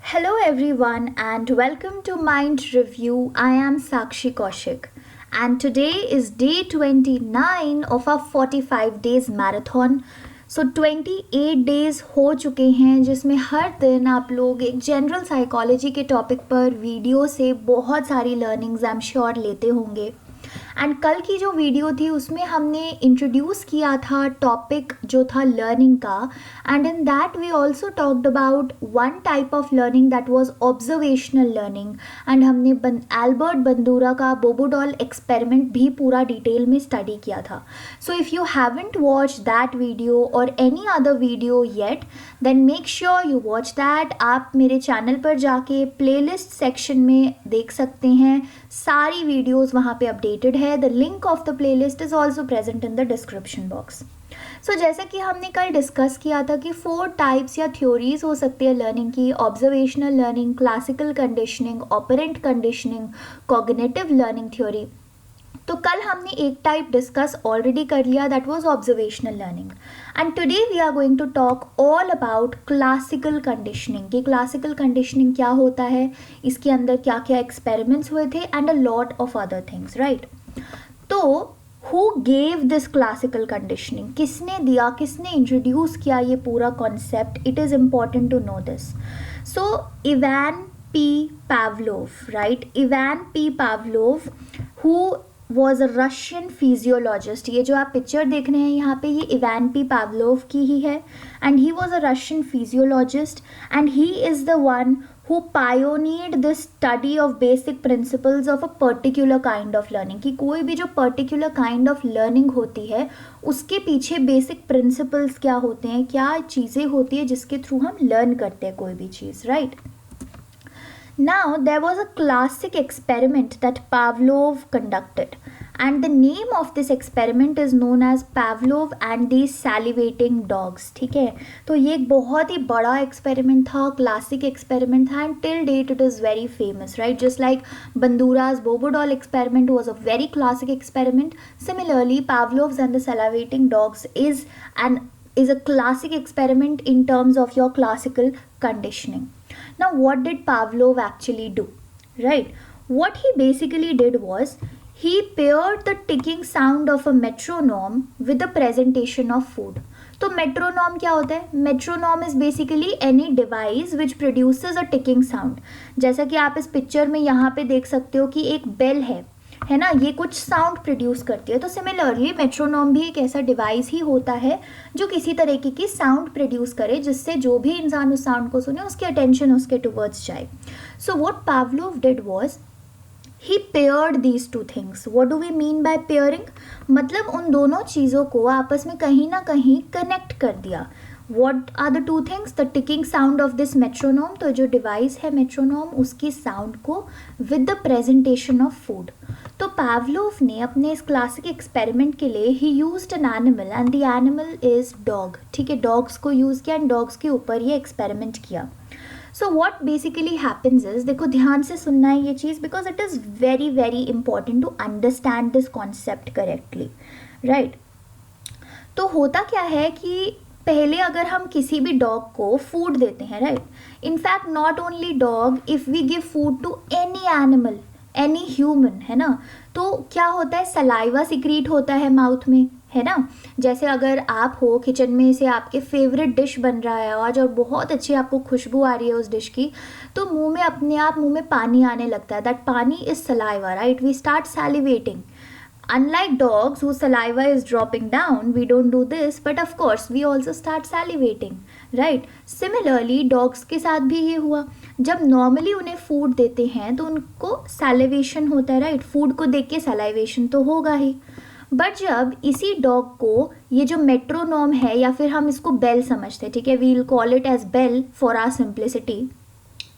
Hello, everyone, and welcome to Mind Review. I am Sakshi Kaushik, and today is day 29 of our 45 days marathon. So 28 days हो चुके हैं जिसमें हर दिन आप लोग एक जनरल साइकोलॉजी के टॉपिक पर वीडियो से बहुत सारी लर्निंग्स आई एम श्योर लेते होंगे। एंड कल की जो वीडियो थी उसमें हमने इंट्रोड्यूस किया था टॉपिक जो था लर्निंग का, and in that we also talked about one type of learning that was observational learning. And हमने एल्बर्ट बंदूरा का बोबोडॉल एक्सपेरिमेंट भी पूरा डिटेल में स्टडी किया था। So if you haven't watch that video और any other video yet, then make sure you watch that. आप मेरे चैनल पर जाके प्लेलिस्ट सेक्शन में देख सकते हैं, सारी वीडियोज़ वहाँ पे अपडेटेड है। The link of the playlist is also present in the description box. So जैसे कि हमने कल डिस्कस किया था कि 4 टाइप्स या थ्योरीज हो सकती है लर्निंग की: observational learning, classical conditioning, operant conditioning, cognitive learning theory. तो कल हमने एक टाइप डिस्कस ऑलरेडी कर लिया, that was observational learning. And today we are going to talk all about classical conditioning कि क्लासिकल कंडीशनिंग क्या होता है, इसके अंदर क्या क्या एक्सपेरिमेंट्स हुए थे and a lot of other things, right. तो who gave this classical conditioning, किसने दिया, किसने इंट्रोड्यूस किया ये पूरा concept? It is important to know this. So Ivan P Pavlov, right, Ivan P Pavlov who was a Russian physiologist. ये जो आप पिक्चर देख रहे हैं यहाँ पे, ये इवान पी पावलोव की ही है, and he was a Russian physiologist, and he is the one who pioneered the study of basic principles of a particular kind of learning। कि कोई भी जो particular kind of learning होती है उसके पीछे basic principles क्या होते हैं, क्या चीज़ें होती है जिसके थ्रू हम learn करते हैं कोई भी चीज़, right? Now there was a classic experiment that Pavlov conducted, and the name of this experiment is known as Pavlov and the salivating dogs। ठीक है, तो ये एक बहुत ही बड़ा एक्सपेरिमेंट था, क्लासिक एक्सपेरिमेंट था, and till date it is very famous, right. Just like Bandura's Bobodol experiment was a very classic experiment, similarly Pavlov's and the salivating dogs is a classic experiment in terms of your classical conditioning. Now what did Pavlov actually do, right? What he basically did was he paired the ticking sound of a metronome with the presentation of food। तो मेट्रोनॉम क्या होता है? Metronome is basically any device which produces a ticking sound. जैसा कि आप इस picture में यहाँ पे देख सकते हो कि एक बेल है ना, ये कुछ साउंड प्रोड्यूस करती है। तो सिमिलरली मेट्रोनॉम भी एक ऐसा डिवाइस ही होता है जो किसी तरीके की साउंड प्रोड्यूस करे, जिससे जो भी इंसान उस साउंड को सुने उसकी अटेंशन उसके टुवर्ड्स जाए। So what Pavlov did was he paired these two things. What do we mean by pairing? मतलब उन दोनों चीज़ों को आपस में कहीं ना कहीं कनेक्ट कर दिया। What are the two things? The ticking sound of this metronome, तो जो डिवाइस है मेट्रोनॉम उसकी साउंड को with the presentation of food। तो पावलोव ने अपने इस क्लासिक एक्सपेरिमेंट के लिए ही used an animal and the animal is dog. ठीक है, डॉग्स को यूज़ किया एंड डॉग्स के ऊपर ये एक्सपेरिमेंट किया। So what basically happens is, देखो ध्यान से सुनना है ये चीज़, because it is very very important to understand this concept correctly, right. तो होता क्या है कि पहले अगर हम किसी भी डॉग को फूड देते हैं, right, in fact not only dog, if we give food to any animal, any human, है ना, तो क्या होता है, सलाइवा सिक्रीट होता है माउथ में, है ना। जैसे अगर आप हो किचन में से आपके फेवरेट डिश बन रहा है आज और बहुत अच्छी आपको खुशबू आ रही है उस डिश की, तो मुंह में अपने आप मुंह में पानी आने लगता है। That paani is saliva, right. We start salivating. Unlike dogs whose saliva is dropping down, we don't do this, but of course we also start salivating, right? Similarly, dogs के साथ भी ये हुआ, जब normally उन्हें food देते हैं तो उनको salivation होता है, right? Food को देख के salivation तो होगा ही, बट जब इसी डॉग को ये जो मेट्रोनॉम है, या फिर हम इसको बेल समझते हैं, ठीक है, we'll call it as bell for our simplicity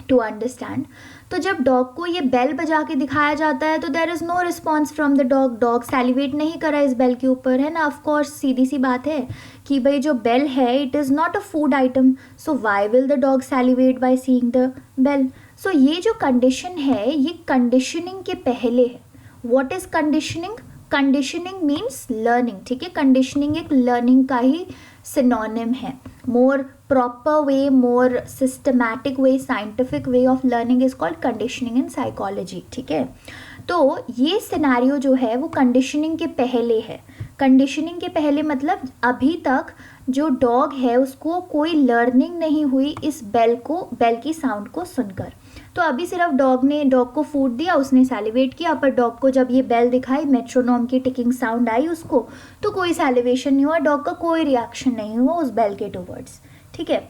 to understand. तो जब डॉग को ये बेल बजा के दिखाया जाता है तो there is no response from the dog. Dog salivate नहीं करा इस बेल के ऊपर, है ना। ऑफकोर्स सीधी सी बात है कि भाई जो बेल है it is not a food item, so why will the dog salivate by seeing the bell. So ये जो कंडीशन है ये कंडीशनिंग के पहले है। What is conditioning? Conditioning means learning, ठीक है। कंडीशनिंग एक लर्निंग का ही सिनोनिम है, मोर proper way, more systematic way, scientific way of learning is called conditioning in psychology. ठीक है, तो ये सिनेरियो जो है वो कंडीशनिंग के पहले है. कंडीशनिंग के पहले मतलब अभी तक जो डॉग है उसको कोई लर्निंग नहीं हुई इस बेल की साउंड को सुनकर. तो अभी सिर्फ डॉग को फूड दिया, उसने सैलिवेट किया, पर डॉग को जब ये बेल दिखाई, मेट्रोनोम की टिकिंग साउंड आई उसको, तो कोई सैलिवेशन नहीं हुआ, डॉग का कोई रिएक्शन नहीं हुआ उस बेल के टूवर्ड्स. ठीक है,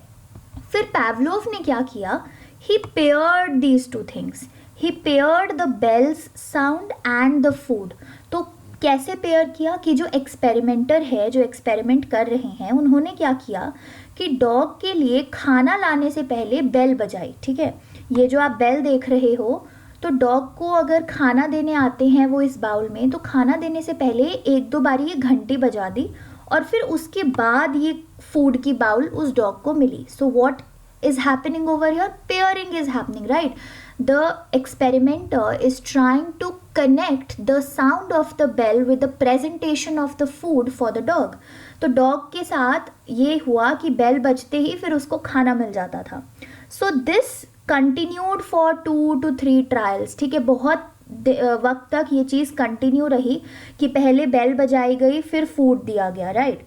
फिर पैवलोव ने क्या किया, he paired these two things. He paired the bell's sound and the food. तो कैसे पेयर किया कि जो एक्सपेरिमेंटर है, जो एक्सपेरिमेंट कर रहे हैं, उन्होंने क्या किया कि डॉग के लिए खाना लाने से पहले बेल बजाई. ठीक है, ये जो आप बेल देख रहे हो, तो डॉग को अगर खाना देने आते हैं वो इस बाउल में, तो खाना देने से पहले एक दो बारी ये घंटी बजा दी और फिर उसके बाद ये फूड की बाउल उस डॉग को मिली. So what is happening over here? Pairing is happening, right? The experimenter is trying to connect the sound of the bell with the presentation of the food for the dog. तो dog के साथ ये हुआ कि bell बजते ही फिर उसको खाना मिल जाता था. So this continued for 2 to 3 trials. ठीक है, बहुत वक्त तक ये चीज़ कंटिन्यू रही कि पहले बेल बजाई गई फिर फूड दिया गया, राइट?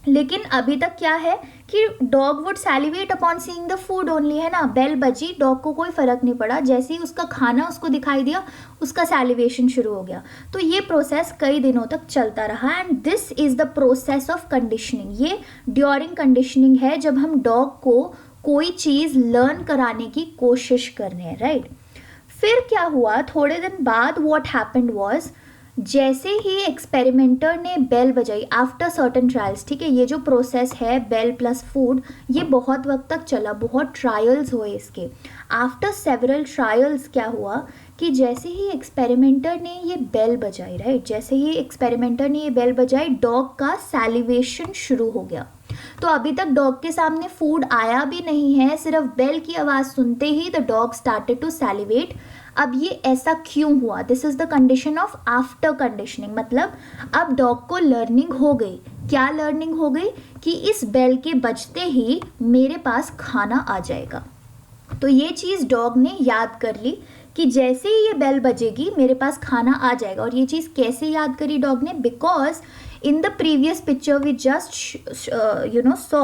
लेकिन अभी तक क्या है कि dog would salivate upon seeing the food only, है ना. बेल बजी, डॉग को कोई फ़र्क नहीं पड़ा, जैसे ही उसका खाना उसको दिखाई दिया उसका सैलिवेशन शुरू हो गया. तो ये प्रोसेस कई दिनों तक चलता रहा and this is the process of conditioning. ये ड्यूरिंग कंडीशनिंग है, जब हम डॉग को कोई चीज़ लर्न कराने की कोशिश कर रहे हैं, राइट. फिर क्या हुआ, थोड़े दिन बाद व्हाट हैपेंड वाज, जैसे ही एक्सपेरिमेंटर ने बेल बजाई आफ्टर सर्टन ट्रायल्स. ठीक है, ये जो प्रोसेस है बेल प्लस फूड, ये बहुत वक्त तक चला, बहुत ट्रायल्स हुए इसके. आफ्टर सेवरल ट्रायल्स क्या हुआ कि जैसे ही एक्सपेरिमेंटर ने ये बेल बजाई, राइट, जैसे ही एक्सपेरिमेंटर ने ये बेल बजाई, डॉग का सैलिवेशन शुरू हो गया. तो अभी तक डॉग के सामने फूड आया भी नहीं है, सिर्फ बेल की आवाज़ सुनते ही द डॉग स्टार्टेड टू सैलिवेट. अब ये ऐसा क्यों हुआ? This is the condition of after conditioning. मतलब अब डॉग को लर्निंग हो गई. क्या लर्निंग हो गई? कि इस बेल के बजते ही मेरे पास खाना आ जाएगा. तो ये चीज़ डॉग ने याद कर ली कि जैसे ही ये बेल बजेगी मेरे पास खाना आ जाएगा. और ये चीज़ कैसे याद करी डॉग ने? Because in the previous picture we just saw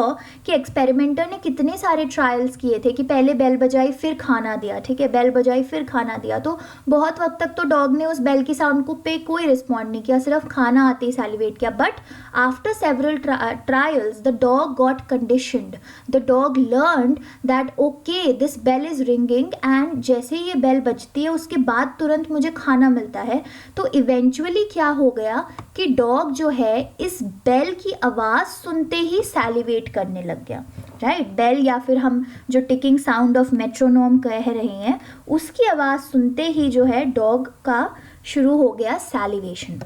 कि एक्सपेरिमेंटर ने कितने सारे ट्रायल्स किए थे कि पहले बेल बजाई फिर खाना दिया. ठीक है, बेल बजाई फिर खाना दिया. तो बहुत वक्त तक तो डॉग ने उस बेल की साउंड को पे कोई रिस्पॉन्ड नहीं किया, सिर्फ खाना आते ही सैलिवेट किया. But after several trials the dog got conditioned. The dog learned that okay this bell is ringing and जैसे ही ये बेल बजती है उसके बाद तुरंत मुझे खाना मिलता है. तो इवेंचुअली क्या हो गया कि डॉग जो है इस बेल की आवाज़ सुनते ही सैलिवेट करने लग गया, राइट. बेल या फिर हम जो टिकिंग साउंड ऑफ मेट्रोनोम कह रहे हैं उसकी आवाज़ सुनते ही जो है डॉग का शुरू हो गया salivation.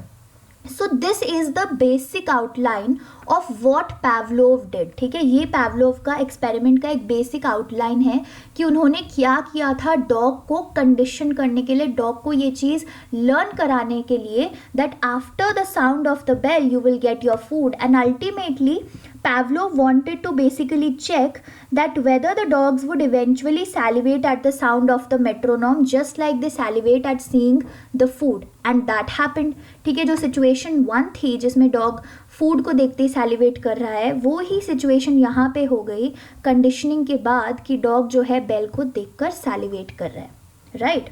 So this is the basic outline of what Pavlov did. ठीक है, ये पैवलोव का एक्सपेरिमेंट का एक बेसिक आउटलाइन है कि उन्होंने क्या किया था डॉग को कंडीशन करने के लिए, डॉग को ये चीज़ लर्न कराने के लिए that after the sound of the bell you will get your food. And ultimately Pavlov wanted to basically check that whether the dogs would eventually salivate at the sound of the metronome just like they salivate at seeing the food. And that happened. ठीक है, जो situation 1 थी जिसमें dog food को देखते ही सैलिवेट कर रहा है, वो ही सिचुएशन यहाँ पे हो गई कंडीशनिंग के बाद कि डॉग जो है बेल को देखकर सैलिवेट कर रहा है, right.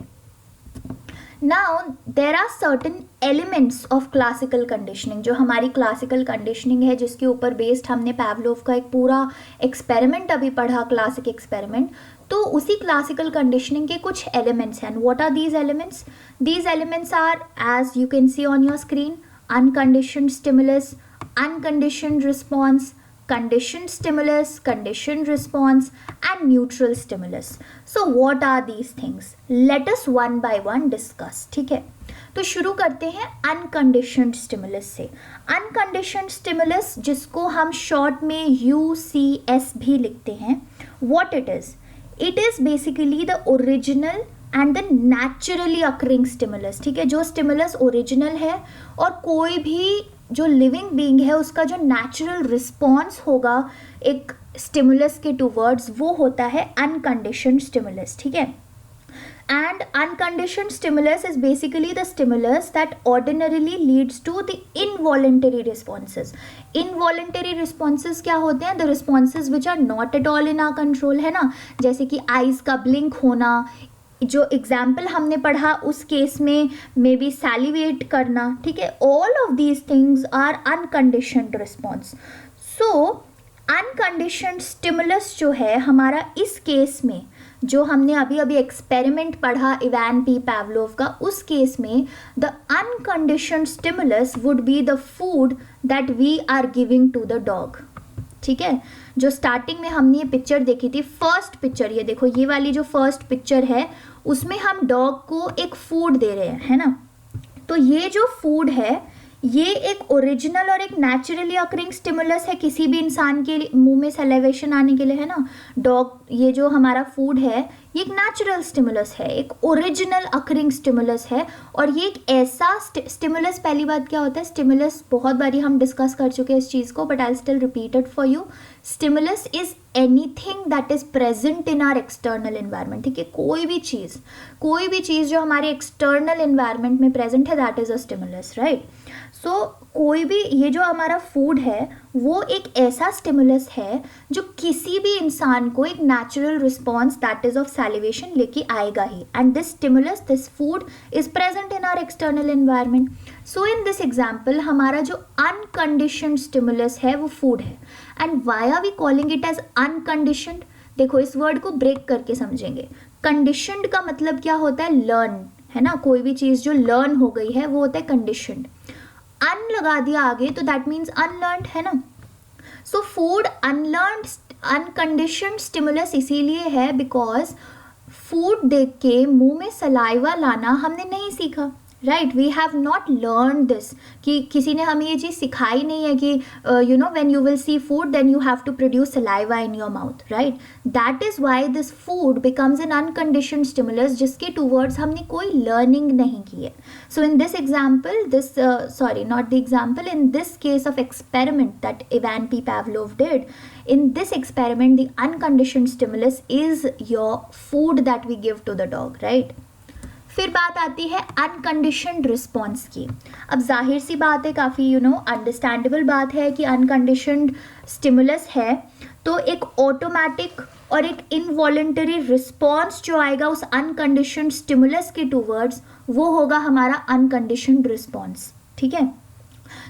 Now there are certain elements of classical conditioning. जो हमारी क्लासिकल कंडीशनिंग है जिसके ऊपर बेस्ड हमने पैवलोव का एक पूरा एक्सपेरिमेंट अभी पढ़ा, क्लासिक एक्सपेरिमेंट. तो उसी क्लासिकल कंडीशनिंग के कुछ एलिमेंट्स हैं. What are these elements? These elements are as you can see on your screen, unconditioned stimulus, unconditioned response, conditioned stimulus, conditioned response and neutral stimulus. So what are these things? Let us one by one discuss. ठीक है, तो शुरू करते हैं unconditioned stimulus से. unconditioned stimulus जिसको हम short में UCS भी लिखते हैं, what it is? It is basically the original and the naturally occurring stimulus. ठीक है, जो stimulus original है और कोई भी जो लिविंग बीइंग है उसका जो नेचुरल रिस्पॉन्स होगा एक स्टिमुलस के टू वर्ड्स, वो होता है अनकंडीशनड स्टिमुलस, ठीक है। And unconditioned stimulus is basically the stimulus that ordinarily leads to the involuntary responses. Involuntary responses क्या होते हैं? The responses which are not at all in our control, है ना, जैसे कि आइज का ब्लिंक होना, जो एग्जाम्पल हमने पढ़ा उस केस में मे बी सैलिवेट करना, ठीक है। All of these things are unconditioned response. So unconditioned stimulus जो है हमारा इस केस में, जो हमने अभी अभी एक्सपेरिमेंट पढ़ा इवान पी पावलोव का, उस केस में the unconditioned stimulus would be the food that we are giving to the dog, ठीक है। जो स्टार्टिंग में हमने ये पिक्चर देखी थी, फर्स्ट पिक्चर, ये देखो, ये वाली जो फर्स्ट पिक्चर है उसमें हम डॉग को एक फूड दे रहे हैं, है ना। तो ये जो फूड है ये एक ओरिजिनल और एक नेचुरली अकरिंग स्टिमुलस है किसी भी इंसान के मुंह में सैलिवेशन आने के लिए, है ना। डॉग, ये जो हमारा फूड है ये एक नेचुरल स्टिमुलस है, एक ओरिजिनल अकरिंग स्टिमुलस है। और ये एक ऐसा स्टिमुलस, पहली बात क्या होता है स्टिमुलस, बहुत बारी हम डिस्कस कर चुके हैं इस चीज़ को, but I still repeat it for you. Stimulus is anything that is present in our external environment, ठीक है। कोई भी चीज़ जो हमारे एक्सटर्नल एनवायरनमेंट में प्रेजेंट है, that is a stimulus, right. So कोई भी, ये जो हमारा फूड है वो एक ऐसा स्टिमुलस है जो किसी भी इंसान को एक natural response that is of salivation लेके आएगा ही। And this stimulus, this food is present in our external environment. So in this example हमारा जो अनकंडीशनड स्टिमुलस है वो फूड है। And why are we calling it as unconditioned? देखो, इस वर्ड को ब्रेक करके समझेंगे। कंडीशनड का मतलब क्या होता है? लर्न, है ना। कोई भी चीज़ जो लर्न हो गई है वो होता है कंडीशनड। अन लगा दिया आगे तो दैट मीन्स अनलर्नड, है ना। सो फूड अनलर्नड अनकंडीशनड स्टिमुलस इसीलिए है बिकॉज फूड देख के मुंह में सलाइवा लाना हमने नहीं सीखा, right. We have not learn this, कि किसी ने हमें ये चीज़ सिखाई नहीं है कि you know when you will see food then you have to produce saliva in your mouth, right. That is why this food becomes an unconditioned stimulus, जिसके टूवर्ड्स हमने कोई लर्निंग नहीं की है। So in this example, this sorry not the example, in this case of experiment that Ivan P Pavlov did, in this experiment the unconditioned stimulus is your food that we give to the dog, right। फिर बात आती है unconditioned response की। अब जाहिर सी बात है, काफ़ी अंडरस्टैंडेबल बात है कि अनकंडीशनड स्टिमुलस है तो एक ऑटोमेटिक और एक इनवॉलेंटरी रिस्पॉन्स जो आएगा उस अनकंडीशनड स्टिमुलस के टूवर्ड्स, वो होगा हमारा अनकंडीशनड रिस्पॉन्स, ठीक है।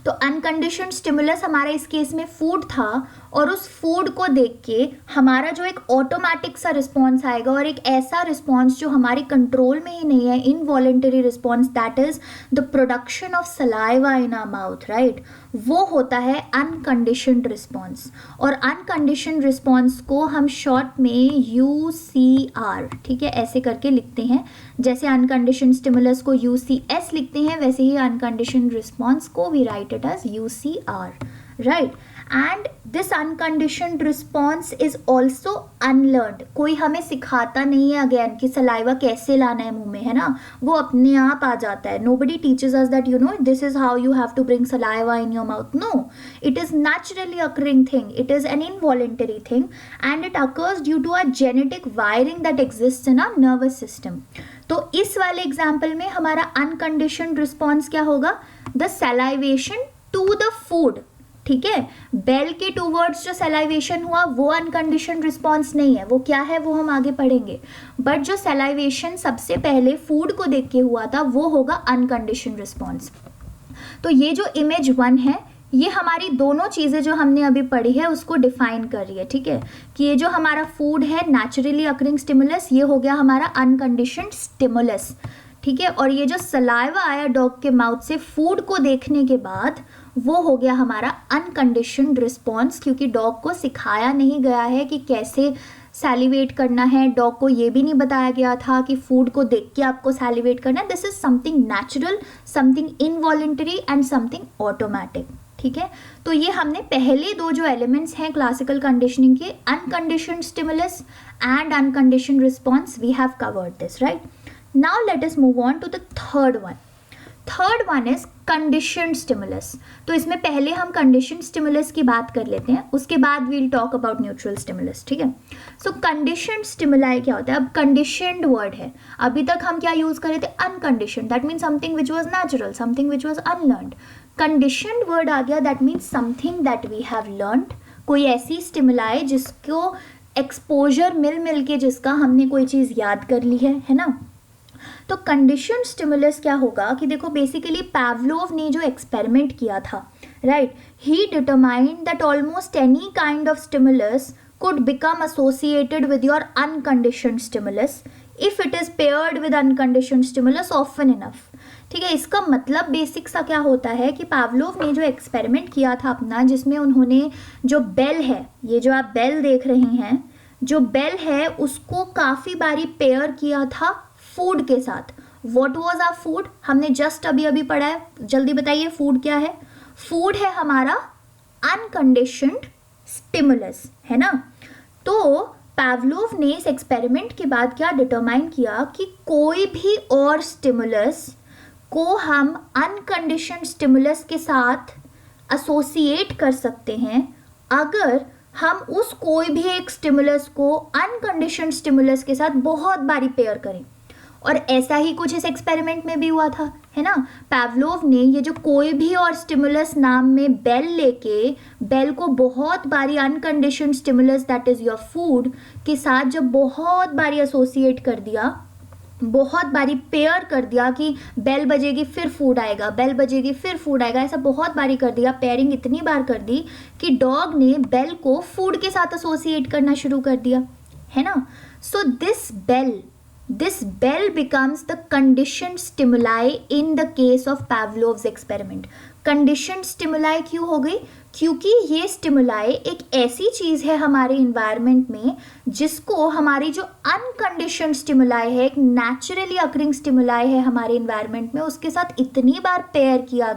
तो अनकंडीशनड स्टिमुलस हमारा इस केस में फूड था, और उस फूड को देख के हमारा जो एक ऑटोमेटिक सा रिस्पॉन्स आएगा, और एक ऐसा रिस्पॉन्स जो हमारे कंट्रोल में ही नहीं है, involuntary response, that is the production of saliva in our mouth, right. वो होता है अनकंडीशनड रिस्पॉन्स। और अनकंडीशनड रिस्पॉन्स को हम शॉर्ट में UCR, ठीक है, ऐसे करके लिखते हैं। जैसे अनकंडीशनड स्टिमुलस को UCS लिखते हैं, वैसे ही अनकंडीशनड रिस्पॉन्स को we write it as UCR, right. And this unconditioned response is also unlearned. कोई हमें सिखाता नहीं है अगेन कि सलाइवा कैसे लाना है मुंह में, है ना, वो अपने आप आ जाता है। Nobody teaches us that this is how you have to bring saliva in your mouth. No, it is naturally occurring thing, it is an involuntary thing, and it occurs due to a genetic wiring that exist in our nervous system. तो इस वाले example में हमारा unconditioned response क्या होगा? The salivation to the food, ठीक है। Bell के टूवर्ड्स जो सलाइवेशन हुआ वो अनकंडीशनड रिस्पॉन्स नहीं है, वो क्या है वो हम आगे पढ़ेंगे। बट जो सलाइवेशन सबसे पहले फूड को देख के हुआ था वो होगा अनकंडीशनड रिस्पॉन्स। तो ये जो इमेज 1 है ये हमारी दोनों चीज़ें जो हमने अभी पढ़ी है उसको डिफाइन कर रही है, ठीक है। कि ये जो हमारा फूड है नेचुरली अकरिंग स्टिमुलस, ये हो गया हमारा अनकंडीशनड स्टिमुलस, ठीक है। और ये जो सलाइवा आया डॉग के माउथ से फूड को देखने के बाद, वो हो गया हमारा अनकंडीशनड रिस्पॉन्स, क्योंकि डॉग को सिखाया नहीं गया है कि कैसे सैलिवेट करना है। डॉग को ये भी नहीं बताया गया था कि फूड को देख के आपको सैलिवेट करना है। This is something natural, something involuntary and something automatic, ठीक है। तो ये हमने पहले दो जो एलिमेंट्स हैं क्लासिकल कंडीशनिंग के, unconditioned stimulus and unconditioned response, we have covered this, right. Now let us move on to the third one. Third one is conditioned stimulus. तो इसमें पहले हम कंडीशनड स्टिमुलस की बात कर लेते हैं, उसके बाद we'll talk about neutral stimulus, ठीक है। सो कंडीशनड स्टिमुलाई क्या होता है? अब कंडीशनड वर्ड है, अभी तक हम क्या यूज कर रहे थे? Unconditioned, that means something which was natural, something which was unlearned. Conditioned word आ गया, that means something that we have learned, कोई ऐसी स्टिमुलाई जिसको एक्सपोजर मिल के जिसका हमने कोई चीज़ याद कर ली है ना। तो कंडीशन स्टिमुलस क्या होगा कि देखो बेसिकली पावलोव ने जो एक्सपेरिमेंट किया था, right, he determined that almost any kind of stimulus could become associated with your unconditioned stimulus if it is paired with unconditioned stimulus often enough। ठीक है, इसका मतलब बेसिक सा क्या होता है कि पावलोव ने जो एक्सपेरिमेंट किया था अपना, जिसमें उन्होंने जो बेल है, ये जो आप बेल देख रहे हैं, जो बेल है उसको काफ़ी बारी पेयर किया था फूड के साथ। What was our food? हमने जस्ट अभी अभी पढ़ा है, जल्दी बताइए फूड क्या है? फूड है हमारा अनकंडीशनड स्टिमुलस, है ना। तो पावलोव ने इस एक्सपेरिमेंट के बाद क्या डिटरमाइन किया कि कोई भी और स्टिमुलस को हम अनकंडीशनड स्टिमुलस के साथ एसोसिएट कर सकते हैं अगर हम उस कोई भी एक स्टिमुलस को अनकंडीशनड स्टिमुलस के साथ बहुत बारी पेयर करें। और ऐसा ही कुछ इस एक्सपेरिमेंट में भी हुआ था, है ना। पावलोव ने ये जो कोई भी और स्टिमुलस नाम में बेल लेके बेल को बहुत बारी unconditioned stimulus that is your food के साथ जब बहुत बारी एसोसिएट कर दिया, बहुत बारी पेयर कर दिया कि बेल बजेगी फिर फूड आएगा, बेल बजेगी फिर फूड आएगा, ऐसा बहुत बारी कर दिया, पेयरिंग इतनी बार कर दी कि डॉग ने बेल को फूड के साथ एसोसिएट करना शुरू कर दिया, है ना। सो this bell becomes the conditioned stimuli in the case of Pavlov's experiment। conditioned stimuli क्यों हो गई? क्योंकि ये stimuli एक ऐसी चीज़ है हमारे environment में जिसको हमारी जो unconditioned stimuli है, एक naturally occurring stimuli है हमारे environment में, उसके साथ इतनी बार पेयर किया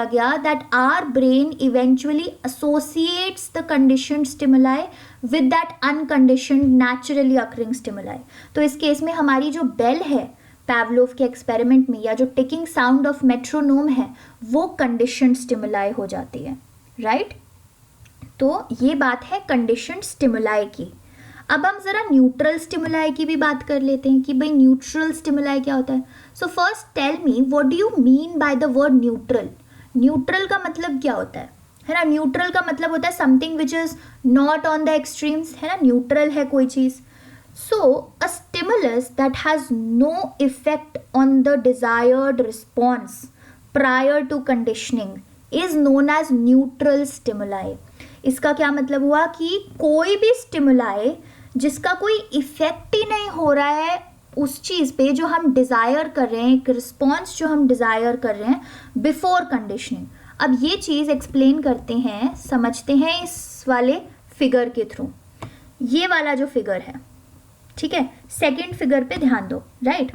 गया that our brain eventually associates the conditioned stimuli with that unconditioned naturally occurring stimuli। तो इस केस में हमारी जो बेल है पावलोव के एक्सपेरिमेंट में, या जो टिकिंग साउंड ऑफ मेट्रोनोम है, वो कंडीशनड स्टिमुलाई हो जाती है, राइट। तो ये बात है कंडीशनड स्टिमुलाई की। अब हम ज़रा न्यूट्रल स्टिमुलाई की भी बात कर लेते हैं कि भाई न्यूट्रल स्टिमुलाई क्या होता है। So first tell me what do you mean by the word neutral. Neutral का मतलब क्या होता है ना। न्यूट्रल का मतलब होता है something which is not on the extremes, है ना, न्यूट्रल है कोई चीज़। So, a stimulus that has no effect on the desired response prior to conditioning is known as neutral stimuli। इसका क्या मतलब हुआ कि कोई भी स्टिमुलाई जिसका कोई इफेक्ट ही नहीं हो रहा है उस चीज़ पे जो हम डिज़ायर कर रहे हैं, एक रिस्पॉन्स जो हम डिज़ायर कर रहे हैं बिफोर कंडीशनिंग। अब ये चीज़ एक्सप्लेन करते हैं, समझते हैं इस वाले फिगर के थ्रू। ये वाला जो फिगर है, ठीक है, सेकंड फिगर पे ध्यान दो, राइट।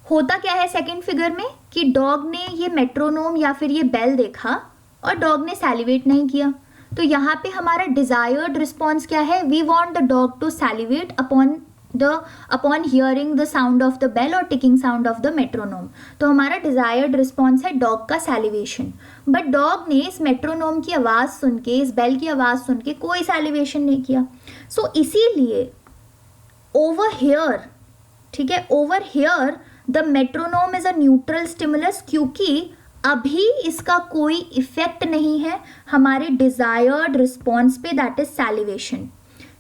होता क्या है सेकंड फिगर में कि डॉग ने ये मेट्रोनोम या फिर ये बेल देखा और डॉग ने सैलिवेट नहीं किया। तो यहाँ पे हमारा डिजायर्ड रिस्पॉन्स क्या है? We want the dog to salivate upon hearing the sound of the bell और ticking sound of the metronome. तो हमारा डिजायर्ड रिस्पॉन्स है डॉग का सैलिवेशन। बट डॉग ने इस मेट्रोनोम की आवाज़ सुन के, इस बेल की आवाज़ सुन के कोई सैलिवेशन नहीं किया। सो इसीलिए over here, ठीक है, over here the metronome is a neutral stimulus क्योंकि अभी इसका कोई इफेक्ट नहीं है हमारे डिजायर्ड रिस्पॉन्स पे, दैट इज सैलिवेशन,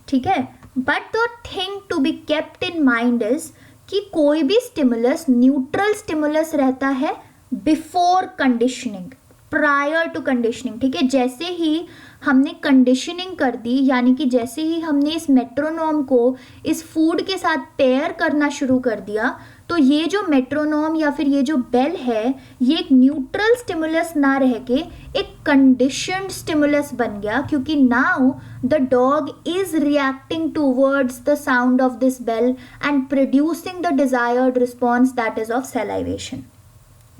ठीक है। But the thing to be kept in mind is कि कोई भी स्टिमुलस न्यूट्रल स्टिमुलस रहता है before conditioning, prior to conditioning, ठीक है। जैसे ही हमने कंडीशनिंग कर दी, यानी कि जैसे ही हमने इस मेट्रोनोम को इस फूड के साथ पेयर करना शुरू कर दिया, तो ये जो मेट्रोनोम या फिर ये जो बेल है, ये एक न्यूट्रल स्टिमुलस ना रह के एक कंडीशनड स्टिमुलस बन गया, क्योंकि now the dog is reacting towards the sound of this bell and producing the desired response that is of salivation,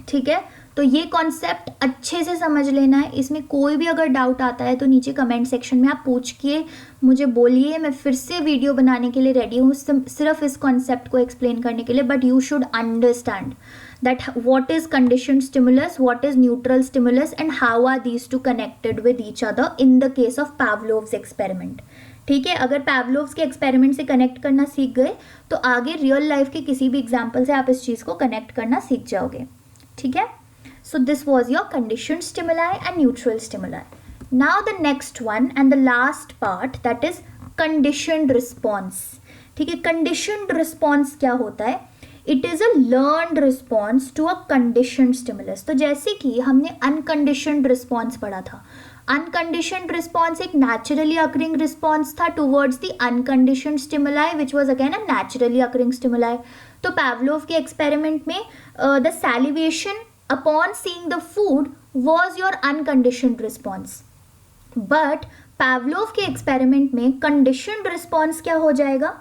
ठीक है। तो तो ये कॉन्सेप्ट अच्छे से समझ लेना है. इसमें कोई भी अगर डाउट आता है तो नीचे कमेंट सेक्शन में आप पूछ के मुझे बोलिए. मैं फिर से वीडियो बनाने के लिए रेडी हूँ सिर्फ इस कॉन्सेप्ट को एक्सप्लेन करने के लिए. But you should understand that what is conditioned stimulus, what is neutral stimulus and how are these two connected with each other in the case of Pavlov's experiment. ठीक है, अगर Pavlov's के experiment से connect करना सीख गए तो आगे रियल लाइफ के किसी भी एग्जाम्पल से आप इस चीज़ को कनेक्ट करना सीख जाओगे. ठीक है, so this was your conditioned stimuli and neutral stimuli. Now the next one and the last part that is conditioned response. ठीक है, कंडीशनड रिस्पॉन्स क्या होता है? It is a learned response to a conditioned stimulus. तो जैसे कि हमने unconditioned response पढ़ा था. अनकंडीशनड रिस्पॉन्स एक नेचुरली अकरिंग रिस्पॉन्स था towards the unconditioned stimuli which was again a naturally occurring stimuli. तो पावलोव के एक्सपेरिमेंट में the salivation upon seeing the food was your unconditioned response. But Pavlov के experiment में conditioned response क्या हो जाएगा?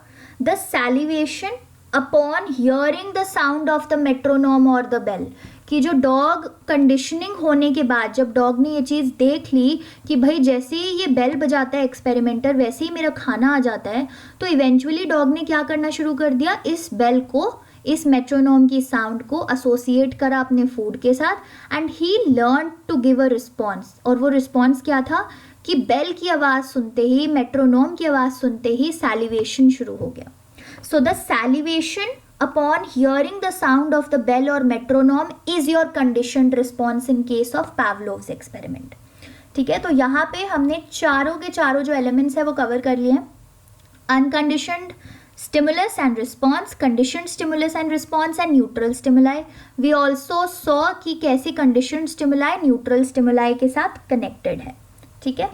The salivation upon hearing the sound of the metronome और the bell. कि जो डॉग कंडीशनिंग होने के बाद जब डॉग ने ये चीज़ देख ली कि भाई जैसे ही ये बेल बजाता है एक्सपेरिमेंटर वैसे ही मेरा खाना आ जाता है, तो इवेंचुअली डॉग ने क्या करना शुरू कर दिया? इस बेल को, इस मेट्रोनोम की साउंड को एसोसिएट करा अपने फूड के साथ and he learn to give a response. और वो रिस्पॉन्स क्या था कि बेल की आवाज़ सुनते ही, मेट्रोनोम की आवाज़ सुनते ही सैलिवेशन शुरू हो गया. So the salivation upon hearing the sound of the bell or metronome is your conditioned response in case of Pavlov's experiment. ठीक है, तो यहाँ पे हमने चारों के चारों जो एलिमेंट्स है वो कवर कर लिए हैं. Unconditioned stimulus and response, conditioned stimulus and response and neutral stimuli. We also saw कि कैसे conditioned stimuli neutral stimuli के साथ connected है. ठीक है,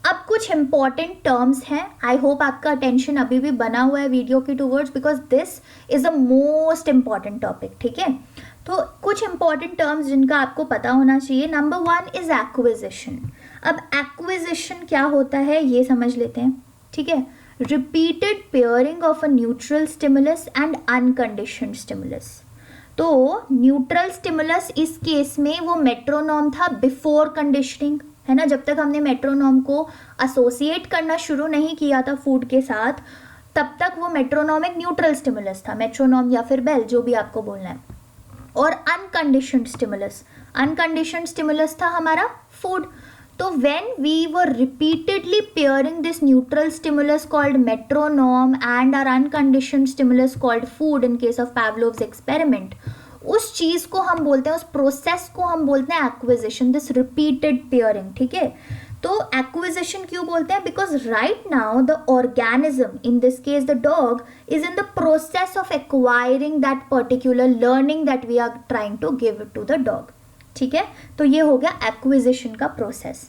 अब कुछ इंपॉर्टेंट टर्म्स हैं. आई होप आपका अटेंशन अभी भी बना हुआ है वीडियो की towards because this is a most important topic. ठीक है, तो कुछ इंपॉर्टेंट टर्म्स जिनका आपको पता होना चाहिए. Number 1 is acquisition. अब एक्विजिशन क्या होता है ये समझ लेते हैं. ठीक है, repeated pairing of a neutral stimulus and unconditioned stimulus. तो न्यूट्रल स्टिमुलस इस केस में वो मेट्रोनोम था बिफोर कंडीशनिंग, है ना. जब तक हमने मेट्रोनोम को एसोसिएट करना शुरू नहीं किया था फूड के साथ तब तक वो मेट्रोनोम एक न्यूट्रल स्टिमुलस था, मेट्रोनोम या फिर बेल जो भी आपको बोलना है. और अनकंडीशनड स्टिमुलस था हमारा फूड. तो when we were repeatedly pairing this neutral stimulus called metronome and our unconditioned stimulus called food in case of Pavlov's experiment, उस चीज़ को हम बोलते हैं, उस प्रोसेस को हम बोलते हैं एक्विजिशन, दिस रिपीटेड पेयरिंग. ठीक है, तो एक्विजिशन क्यों बोलते हैं? Because right now the organism, in this case the dog, is in the process of acquiring that particular learning that we are trying to give to the dog. ठीक है, तो ये हो गया एक्विजिशन का प्रोसेस.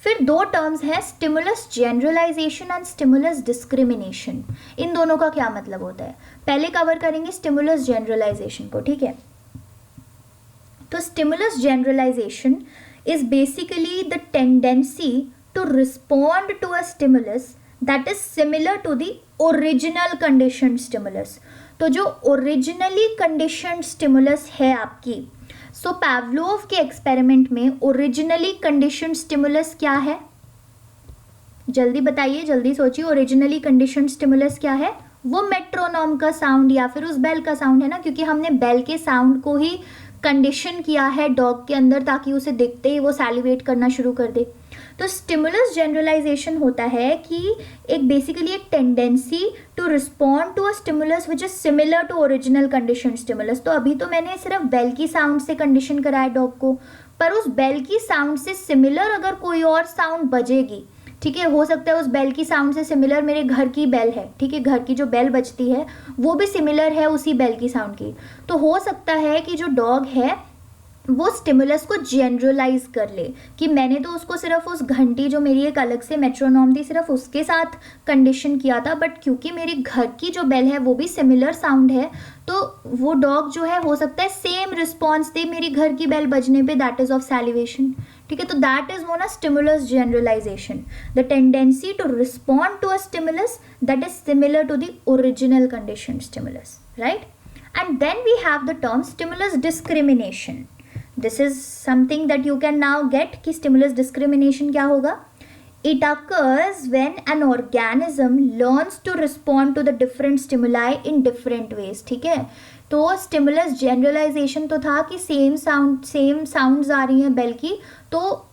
फिर दो टर्म्स हैं, stimulus generalization and stimulus discrimination. इन दोनों का क्या मतलब होता है? पहले कवर करेंगे स्टिमुलस जनरलाइजेशन को. ठीक है, तो stimulus generalization is basically the tendency to respond to a stimulus that is similar to the original conditioned stimulus. तो जो originally conditioned stimulus है आपकी, so Pavlov के एक्सपेरिमेंट में originally conditioned stimulus क्या है? जल्दी बताइए, जल्दी सोचिए. originally conditioned stimulus क्या है? वो मेट्रोनोम का साउंड या फिर उस बेल का साउंड है ना, क्योंकि हमने बेल के साउंड को ही कंडीशन किया है डॉग के अंदर ताकि उसे दिखते ही वो सैलिवेट करना शुरू कर दे. तो स्टिमुलस जनरलाइजेशन होता है कि एक बेसिकली एक tendency to respond to a stimulus which is similar to original condition stimulus. तो अभी तो मैंने सिर्फ बेल की साउंड से कंडीशन कराया डॉग को, पर उस बेल की साउंड से सिमिलर अगर कोई और साउंड बजेगी, ठीक है, हो सकता है उस बेल की साउंड से सिमिलर मेरे घर की बेल है. ठीक है, घर की जो बेल बजती है वो भी सिमिलर है उसी बेल की साउंड की. तो हो सकता है कि जो डॉग है वो स्टिमुलस को जनरलाइज कर ले कि मैंने तो उसको सिर्फ उस घंटी जो मेरी एक अलग से मेट्रोनोम थी सिर्फ उसके साथ कंडीशन किया था, बट क्योंकि मेरी घर की जो बेल है वो भी सिमिलर साउंड है तो वो डॉग जो है हो सकता है सेम रिस्पॉन्स दे मेरी घर की बेल बजने पे, दैट इज ऑफ सैलिवेशन. ठीक है, तो that is known as stimulus generalization, the tendency to respond to a stimulus that is similar to the original condition stimulus, right. And then we have the term stimulus discrimination. This is something that you can now get कि stimulus discrimination क्या होगा. It occurs when an organism learns to respond to the different stimuli in different ways. ठीक है, तो stimulus generalisation तो था कि same sounds आ रही हैं बेल की, तो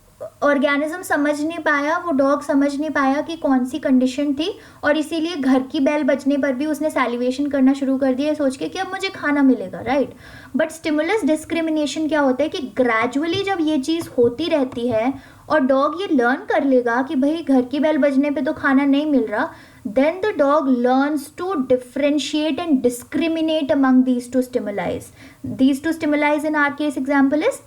ऑर्गेनिज्म समझ नहीं पाया, वो डॉग समझ नहीं पाया कि कौन सी कंडीशन थी, और इसीलिए घर की बेल बजने पर भी उसने सैलिवेशन करना शुरू कर दिया सोच के कि अब मुझे खाना मिलेगा, राइट. बट स्टिमुलस डिस्क्रिमिनेशन क्या होता है कि ग्रेजुअली जब ये चीज़ होती रहती है और डॉग ये लर्न कर लेगा कि भाई घर की बेल बजने पे तो खाना नहीं मिल रहा, then the dog learns to differentiate and discriminate among these two stimuli. These two stimuli in our case example is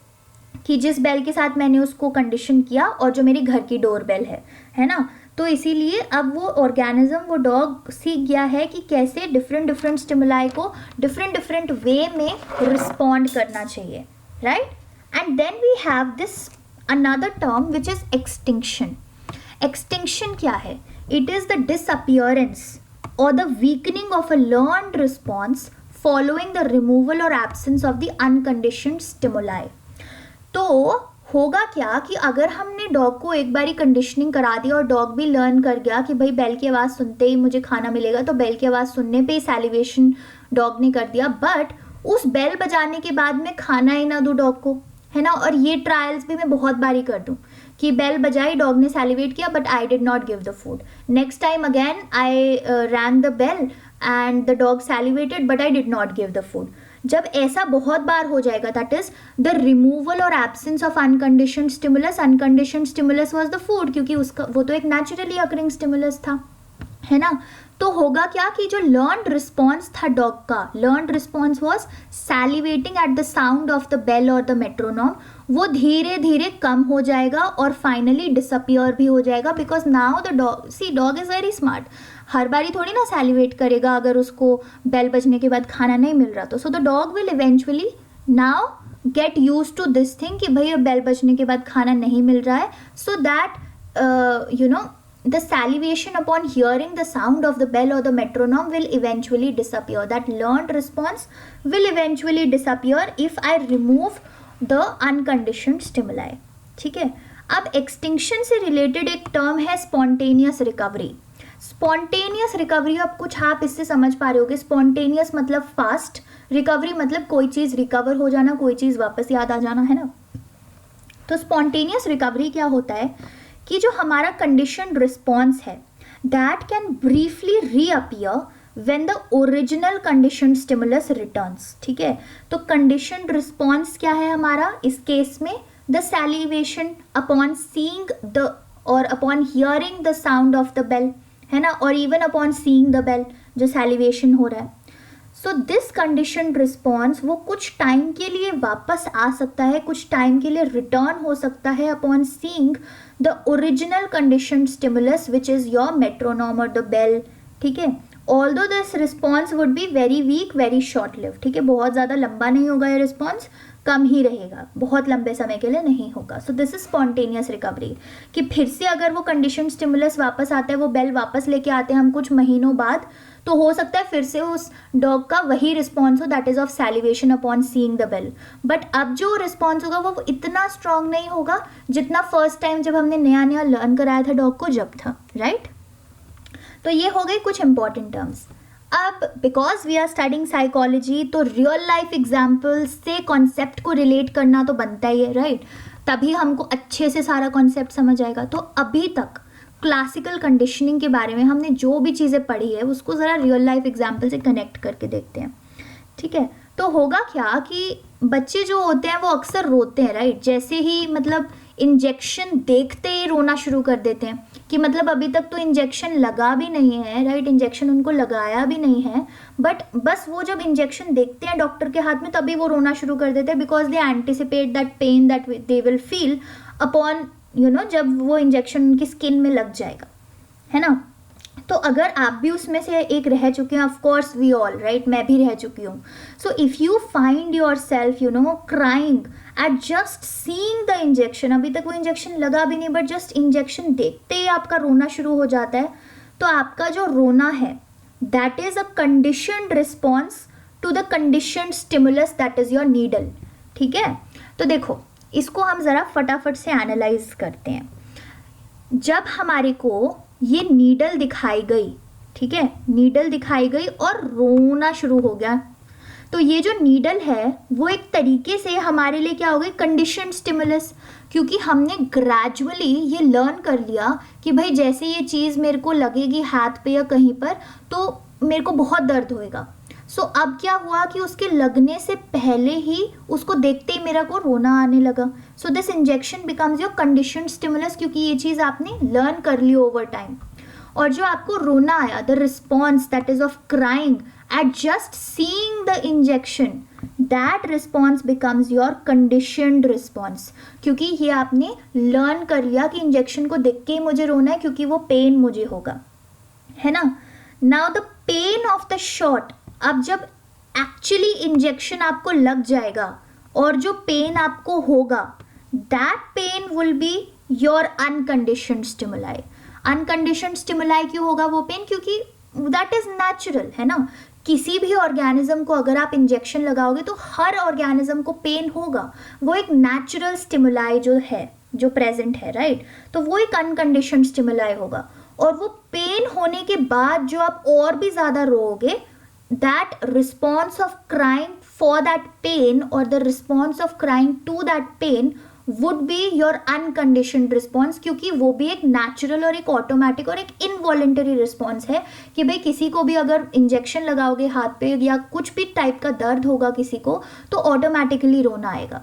कि जिस बेल के साथ मैंने उसको कंडीशन किया और जो मेरी घर की डोर बेल है ना, तो इसीलिए अब वो ऑर्गेनिज्म, वो डॉग सीख गया है कि कैसे डिफरेंट स्टिमुलाई को डिफरेंट वे में रिस्पॉन्ड करना चाहिए, right. And then we have this another term which is extinction. Extinction क्या है? It is the disappearance or the weakening of a learned response following the removal or absence of the unconditioned stimuli. तो होगा क्या कि अगर हमने dog को एक बारी कंडीशनिंग करा दी और डॉग भी लर्न कर गया कि भाई बेल की आवाज़ सुनते ही मुझे खाना मिलेगा, तो बेल की आवाज़ सुनने पे ही सैलिवेशन डॉग ने कर दिया, बट उस बेल बजाने के बाद मैं खाना ही ना दूँ डॉग को, है ना. और ये ट्रायल्स भी मैं बहुत बारी कर दूँ कि बेल बजाई, डॉग ने सैलिवेट किया, but I did not give the food. Next time again I rang the bell and the dog salivated but I did not give the food. जब ऐसा बहुत बार हो जाएगा, दैट इज द रिमूवल और absence of unconditioned stimulus. Unconditioned stimulus was the food, क्योंकि उसका वो तो एक नेचुरली अकरिंग स्टिमुलस था, है ना. तो होगा क्या कि जो लर्नड रिस्पॉन्स था डॉग का, learned response was salivating at the sound of the bell और द मेट्रोनॉम, वो धीरे धीरे कम हो जाएगा और फाइनली डिसअपियर भी हो जाएगा. Because now the dog is very smart. हर बारी थोड़ी ना सैलिवेट करेगा अगर उसको बेल बजने के बाद खाना नहीं मिल रहा, तो so the dog will eventually now get use to this thing कि भाई अब बेल बजने के बाद खाना नहीं मिल रहा है. So that you know the salivation upon hearing the sound of the bell or the metronome will eventually disappear. That learned response will eventually disappear if I remove the unconditioned stimuli. ठीक है. अब extinction से related एक term है spontaneous recovery. Spontaneous recovery, अब कुछ आप इससे समझ पा रहे होगे. स्पॉन्टेनियस मतलब फास्ट, रिकवरी मतलब कोई चीज़ रिकवर हो जाना, कोई चीज़ वापस याद आ जाना, है ना. तो स्पॉन्टेनियस रिकवरी क्या होता है कि जो हमारा कंडीशनड रिस्पॉन्स है that can briefly reappear when the original conditioned stimulus returns. ठीक है, तो कंडीशनड रिस्पॉन्स क्या है हमारा इस केस में? The salivation upon seeing the और upon hearing the sound of the bell, है ना, और even upon seeing the bell जो सैलिवेशन हो रहा है. सो दिस कंडीशनड रिस्पॉन्स वो कुछ टाइम के लिए वापस आ सकता है, कुछ टाइम के लिए रिटर्न हो सकता है upon seeing the original conditioned stimulus which is your metronome और द बेल. ठीक है, although this response would be very weak, very short live. ठीक है, बहुत ज़्यादा लंबा नहीं होगा ये रिस्पॉन्स, कम ही रहेगा, बहुत लंबे समय के लिए नहीं होगा. So this is spontaneous recovery कि फिर से अगर वो कंडीशन स्टिमुलस वापस आता है, वो बेल वापस लेके आते हैं हम कुछ महीनों बाद, तो हो सकता है फिर से उस डॉग का वही रिस्पॉन्स हो, that is of salivation upon seeing the bell. But अब जो रिस्पॉन्स होगा वो इतना स्ट्रांग नहीं होगा जितना फर्स्ट टाइम जब हमने नया नया लर्न कराया था डॉग को जब था, राइट. तो ये हो गए कुछ इंपॉर्टेंट टर्म्स. अब because we are studying psychology, तो रियल लाइफ एग्जाम्पल्स से कॉन्सेप्ट को रिलेट करना तो बनता ही है, राइट. तभी हमको अच्छे से सारा कॉन्सेप्ट समझ आएगा. तो अभी तक क्लासिकल कंडीशनिंग के बारे में हमने जो भी चीज़ें पढ़ी है उसको ज़रा रियल लाइफ एग्जाम्पल से कनेक्ट करके देखते हैं. ठीक है, तो होगा क्या कि बच्चे जो होते हैं वो अक्सर रोते हैं, राइट. जैसे ही मतलब इंजेक्शन देखते ही रोना शुरू कर देते हैं कि मतलब अभी तक तो इंजेक्शन लगा भी नहीं है, राइट, इंजेक्शन उनको लगाया भी नहीं है, बट बस वो जब इंजेक्शन देखते हैं डॉक्टर के हाथ में तभी वो रोना शुरू कर देते हैं, because they anticipate that pain that they will feel upon जब वो इंजेक्शन उनकी स्किन में लग जाएगा, है ना. तो अगर आप भी उसमें से एक रह चुके हैं, of course we all, right, मैं भी रह चुकी हूँ. So if you find yourself crying at just seeing the injection, अभी तक वो इंजेक्शन लगा भी नहीं बट जस्ट इंजेक्शन देखते ही आपका रोना शुरू हो जाता है, तो आपका जो रोना है that is a conditioned response to the conditioned stimulus that is your needle. ठीक है, तो देखो इसको हम ज़रा फटाफट से एनालाइज करते हैं। जब हमारे को ये नीडल दिखाई गई, ठीक है, नीडल दिखाई गई और रोना शुरू हो गया, तो ये जो नीडल है वो एक तरीके से हमारे लिए क्या हो गई, कंडीशन स्टिमुलस, क्योंकि हमने ग्रेजुअली ये लर्न कर लिया कि भाई जैसे ये चीज़ मेरे को लगेगी हाथ पे या कहीं पर तो मेरे को बहुत दर्द होएगा। सो अब क्या हुआ कि उसके लगने से पहले ही उसको देखते ही मेरा को रोना आने लगा। So this injection becomes your condition stimulus, क्योंकि ये चीज़ आपने लर्न कर ली ओवर टाइम। और जो आपको रोना आया, the response that is of crying at just seeing the injection, that response becomes your conditioned response, क्योंकि ये आपने learn कर लिया कि इंजेक्शन को देख के ही मुझे रोना है क्योंकि वो पेन मुझे होगा, है ना। now the pain of the shot, अब जब एक्चुअली इंजेक्शन आपको लग जाएगा और जो पेन आपको होगा, that pain will be your unconditioned stimuli. unconditioned stimuli क्यों होगा वो पेन, क्योंकि दैट इज नेचुरल, है ना। किसी भी ऑर्गेनिज्म को अगर आप इंजेक्शन लगाओगे तो हर ऑर्गेनिज्म को पेन होगा, वो एक नेचुरल स्टिमुलाई जो है, जो प्रेजेंट है, राइट। तो वो एक अनकंडीशनड स्टिमुलाई होगा, और वो पेन होने के बाद जो आप और भी ज़्यादा रोओगे, that response of crying for that pain और the response of crying to that pain would be your unconditioned response, क्योंकि वो भी एक नेचुरल और एक ऑटोमेटिक और एक इनवॉलेंटरी रिस्पॉन्स है कि भाई किसी को भी अगर इंजेक्शन लगाओगे हाथ पे या कुछ भी टाइप का दर्द होगा किसी को तो ऑटोमेटिकली रोना आएगा।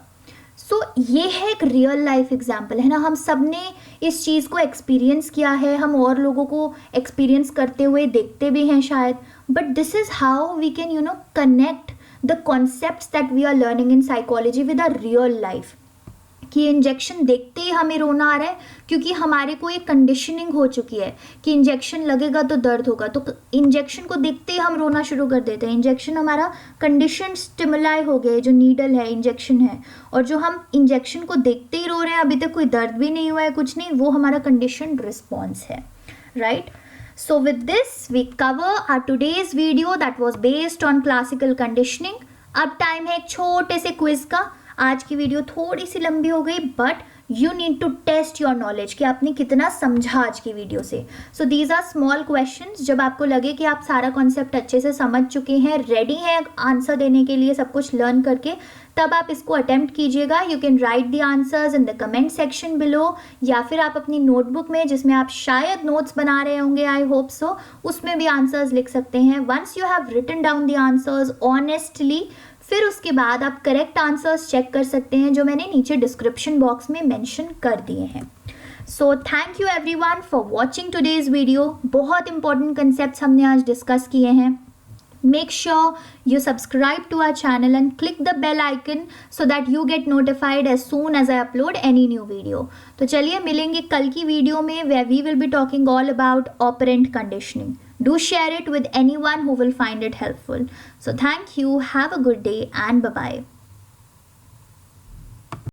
सो ये है एक रियल लाइफ एग्जाम्पल, है ना। हम सब ने इस चीज़ को एक्सपीरियंस किया है, हम और लोगों को एक्सपीरियंस करते हुए देखते भी हैं शायद, but this is how we can connect the concepts that we are learning in psychology with a real life. कि इंजेक्शन देखते ही हमें रोना आ रहा है क्योंकि हमारे को एक कंडीशनिंग हो चुकी है कि इंजेक्शन लगेगा तो दर्द होगा, तो इंजेक्शन को देखते ही हम रोना शुरू कर देते हैं। इंजेक्शन हमारा कंडीशन स्टिमुलाई हो गया, जो नीडल है, इंजेक्शन है, और जो हम इंजेक्शन को देखते ही रो रहे हैं, अभी तक कोई दर्द भी नहीं हुआ है, कुछ नहीं, वो हमारा कंडीशन रिस्पॉन्स है, right. So with this we cover our today's video that was based on classical conditioning. अब टाइम है एक छोटे से क्विज का। आज की वीडियो थोड़ी सी लंबी हो गई, but you need to test your knowledge कि आपने कितना समझा आज की वीडियो से। So these are small questions, जब आपको लगे कि आप सारा कॉन्सेप्ट अच्छे से समझ चुके हैं, रेडी हैं आंसर देने के लिए सब कुछ लर्न करके, तब आप इसको अटेम्प्ट कीजिएगा। You can write the answers in the comment section below, या फिर आप अपनी नोटबुक में, जिसमें आप शायद नोट्स बना रहे होंगे, आई होप सो, उसमें भी आंसर्स लिख सकते हैं। Once you have written down the answers honestly, फिर उसके बाद आप करेक्ट आंसर्स चेक कर सकते हैं जो मैंने नीचे डिस्क्रिप्शन बॉक्स में मेंशन कर दिए हैं। So thank you everyone for watching today's video. बहुत इंपॉर्टेंट कंसेप्ट्स हमने आज डिस्कस किए हैं। Make sure you subscribe to our channel and click the bell icon so that you get notified as soon as I upload any new video. तो चलिए मिलेंगे कल की वीडियो में where we will be talking all about operant conditioning. Do share it with anyone who will find it helpful. So thank you, have a good day and bye-bye.